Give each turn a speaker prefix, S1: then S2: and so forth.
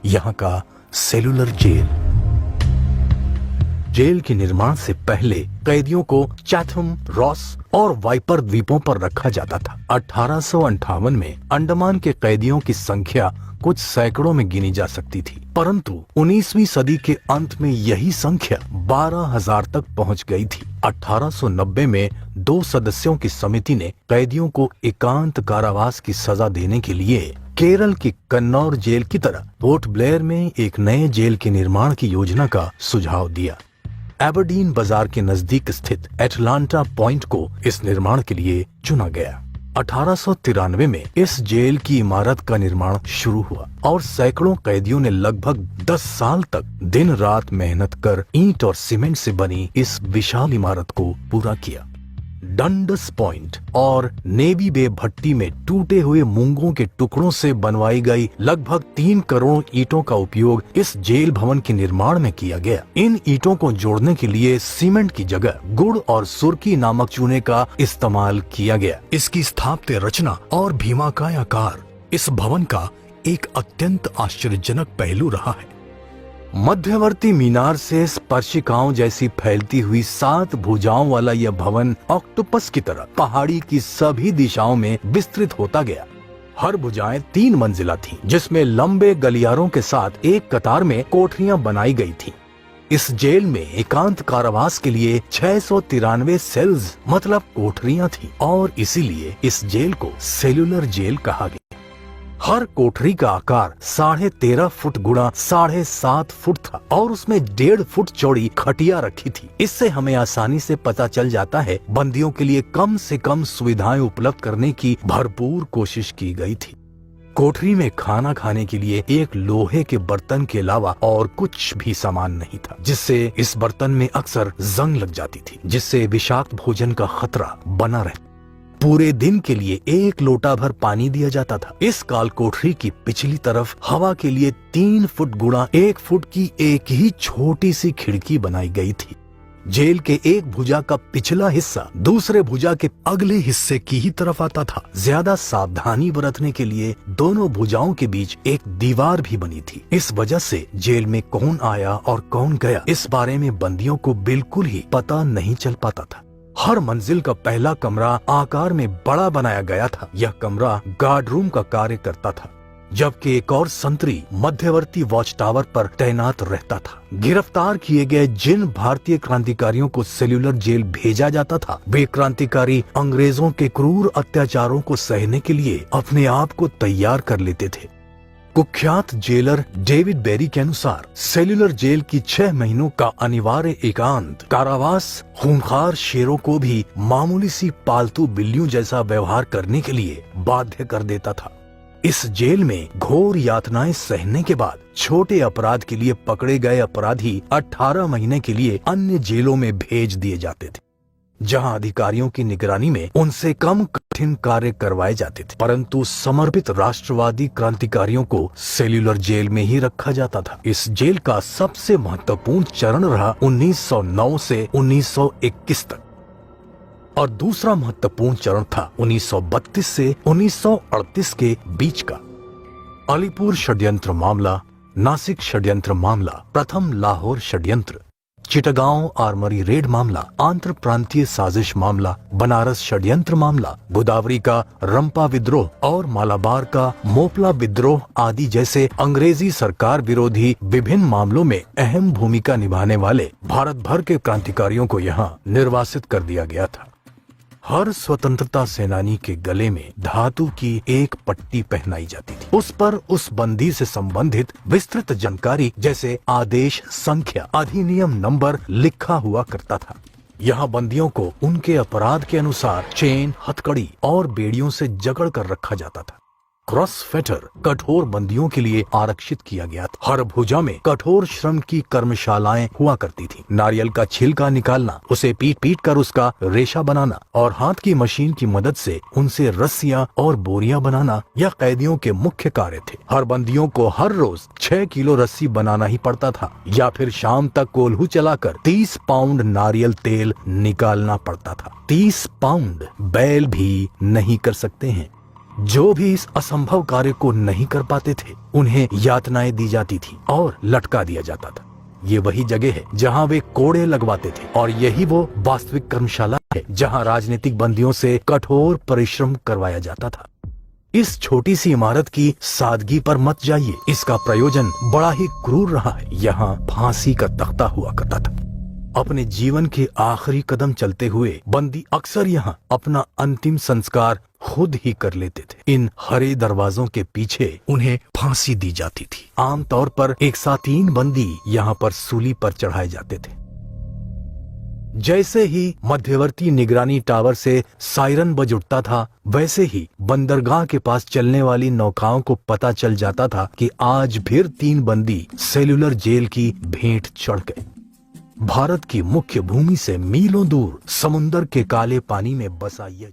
S1: यहाँ का cellular jail. Jail के निर्माण से पहले कैदियों को चैथम, रॉस और वाइपर द्वीपों पर रखा जाता था। 1858 में अंडमान के कैदियों की संख्या कुछ सैकड़ों में गिनी जा सकती थी, परंतु 19वीं सदी के अंत में यही संख्या 12,000 तक पहुंच गई थी। 1890 में 2 सदस्यों की समिति ने कैदियों को एकांत कारावास की सजा देने के लिए केरल की कन्नौर जेल की तरह पोर्ट ब्लेयर में एक नए जेल के निर्माण की योजना का सुझाव दिया। एबरडीन बाजार के नजदीक स्थित एटलांटा पॉइंट को इस निर्माण के लिए चुना गया। 1893 में इस जेल की इमारत का निर्माण शुरू हुआ और सैकड़ों कैदियों ने लगभग 10 साल तक दिन रात मेहनत कर ईंट और सीमेंट से बनी इस विशाल इमारत को पूरा किया। डंडस पॉइंट और नेवी बे भट्टी में टूटे हुए मूंगों के टुकड़ों से बनवाई गई लगभग 3 करोड़ ईंटों का उपयोग इस जेल भवन के निर्माण में किया गया। इन ईंटों को जोड़ने के लिए सीमेंट की जगह गुड़ और सुर्की नामक चूने का इस्तेमाल किया गया। इसकी स्थापत्य रचना और भीमाकाय आकार इस भवन का एक अत्यंत आश्चर्यजनक पहलू रहा है। मध्यवर्ती मीनार से स्पर्शिकाओं जैसी फैलती हुई 7 भुजाओं वाला यह भवन ऑक्टोपस की तरह पहाड़ी की सभी दिशाओं में विस्तृत होता गया। हर भुजाएं 3 मंजिला थीं, जिसमें लंबे गलियारों के साथ एक कतार में कोठरियां बनाई गई थीं। इस जेल में एकांत कारावास के लिए 693 सेल्स मतलब कोठरियां थीं और इसीलिए इस जेल को सेलुलर जेल कहा गया। हर कोठरी का आकार 13.5 फुट गुणा 7.5 फुट था और उसमें 1.5 फुट चौड़ी खटिया रखी थी। इससे हमें आसानी से पता चल जाता है बंदियों के लिए कम से कम सुविधाएं उपलब्ध करने की भरपूर कोशिश की गई थी। कोठरी में खाना खाने के लिए एक लोहे के बर्तन के अलावा और कुछ भी सामान नहीं था, जिससे इस बर्तन में अक्सर जंग लग जाती थी, जिससे विषाक्त भोजन का खतरा बना रहता। पूरे दिन के लिए 1 लोटा भर पानी दिया जाता था। इस काल कोठरी की पिछली तरफ हवा के लिए 3 फुट गुणा 1 फुट की एक ही छोटी सी खिड़की बनाई गई थी। जेल के एक भुजा का पिछला हिस्सा दूसरे भुजा के अगले हिस्से की ही तरफ आता था। ज्यादा सावधानी बरतने के लिए दोनों भुजाओं के बीच एक दीवार भी बनी थी। इस वजह से जेल में कौन आया और कौन गया इस बारे में बंदियों को बिल्कुल ही पता नहीं चल पाता था। हर मंजिल का पहला कमरा आकार में बड़ा बनाया गया था। यह कमरा गार्ड रूम का कार्य करता था, जबकि एक और संतरी मध्यवर्ती वॉच टावर पर तैनात रहता था। गिरफ्तार किए गए जिन भारतीय क्रांतिकारियों को सेलुलर जेल भेजा जाता था, वे क्रांतिकारी अंग्रेजों के क्रूर अत्याचारों को सहने के लिए अपने आप को तैयार कर लेते थे। कुख्यात जेलर डेविड बेरी के अनुसार सेलुलर जेल की 6 महीनों का अनिवार्य एकांत कारावास खूंखार शेरों को भी मामूली सी पालतू बिल्लियों जैसा व्यवहार करने के लिए बाध्य कर देता था। इस जेल में घोर यातनाएं सहने के बाद छोटे अपराध के लिए पकड़े गए अपराधी 18 महीने के लिए अन्य जेलों में भेज दिए जाते थे, जहां अधिकारियों की निगरानी में उनसे कम कठिन कार्य करवाए जाते थे। परंतु समर्पित राष्ट्रवादी क्रांतिकारियों को सेलुलर जेल में ही रखा जाता था। इस जेल का सबसे महत्वपूर्ण चरण रहा 1909 से 1921 तक और दूसरा महत्वपूर्ण चरण था 1932 से 1938 के बीच का। अलीपुर षड्यंत्र मामला, नासिक षड्यंत्र मामला, प्रथम लाहौर षड्यंत्र, चिटगांव आर्मरी रेड मामला, आंतर प्रांतीय साजिश मामला, बनारस षड्यंत्र मामला, गोदावरी का रंपा विद्रोह और मालाबार का मोपला विद्रोह आदि जैसे अंग्रेजी सरकार विरोधी विभिन्न मामलों में अहम भूमिका निभाने वाले भारत भर के क्रांतिकारियों को यहाँ निर्वासित कर दिया गया था। हर स्वतंत्रता सेनानी के गले में धातु की एक पट्टी पहनाई जाती थी। उस पर उस बंदी से संबंधित विस्तृत जानकारी जैसे आदेश संख्या, अधिनियम नंबर लिखा हुआ करता था। यहाँ बंदियों को उनके अपराध के अनुसार चेन, हथकड़ी और बेड़ियों से जकड़ कर रखा जाता था। क्रॉस फेटर कठोर बंदियों के लिए आरक्षित किया गया था। हर भुजा में कठोर श्रम की कर्मशालाएं हुआ करती थी। नारियल का छिलका निकालना, उसे पीट कर उसका रेशा बनाना और हाथ की मशीन की मदद से उनसे रस्सियां और बोरियां बनाना यह कैदियों के मुख्य कार्य थे। हर बंदियों को हर रोज 6 किलो रस्सी बनाना ही पड़ता था या फिर शाम तक कोल्हू चलाकर 30 पाउंड नारियल तेल निकालना पड़ता था। 30 पाउंड बैल भी नहीं कर सकते हैं। जो भी इस असंभव कार्य को नहीं कर पाते थे उन्हें यातनाएं दी जाती थी और लटका दिया जाता था। ये वही जगह है जहाँ वे कोड़े लगवाते थे और यही वो वास्तविक कर्मशाला है जहाँ राजनीतिक बंदियों से कठोर परिश्रम करवाया जाता था। इस छोटी सी इमारत की सादगी पर मत जाइए, इसका प्रयोजन बड़ा ही क्रूर रहा है। यहाँ फांसी का तख्ता हुआ करता था। अपने जीवन के आखिरी कदम चलते हुए बंदी अक्सर यहाँ अपना अंतिम संस्कार खुद ही कर लेते थे। इन हरे दरवाजों के पीछे उन्हें फांसी दी जाती थी। आमतौर पर एक साथ 3 बंदी यहाँ पर सूली पर चढ़ाए जाते थे। जैसे ही मध्यवर्ती निगरानी टावर से सायरन बज उठता था, वैसे ही बंदरगाह के पास चलने वाली नौकाओं को पता चल जाता था कि आज फिर 3 बंदी सेल्यूलर जेल की भेंट चढ़ गए। भारत की मुख्य भूमि से मीलों दूर समुंदर के काले पानी में बसा यह